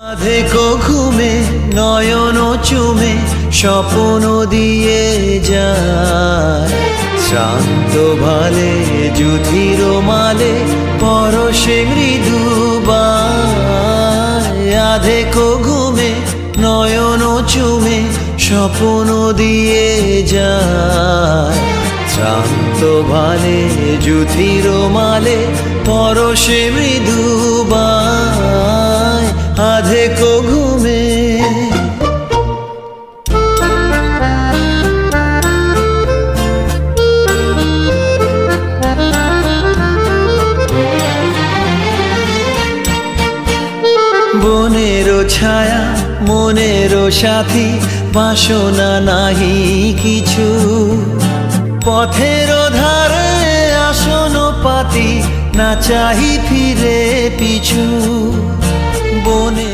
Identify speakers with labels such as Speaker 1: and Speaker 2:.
Speaker 1: আধেকো ঘুমে নয়ন চুমে স্বপ্ন দিয়ে যায়, শ্রান্ত ভালে যুধির মালে পরশে মৃদু বায়। আধেকো ঘুমে নয়ন চুমে স্বপ্ন দিয়ে যায়, শ্রান্ত ভালে যুধির মালে পরশে মৃদু বায়। আধেকো ঘুমে বনেরও ছায়া মনেরও সাথী, বাসনা নাহি কিছু, পথের ধারে আসন পাতি, না চাহি ফিরে পিছু। বনে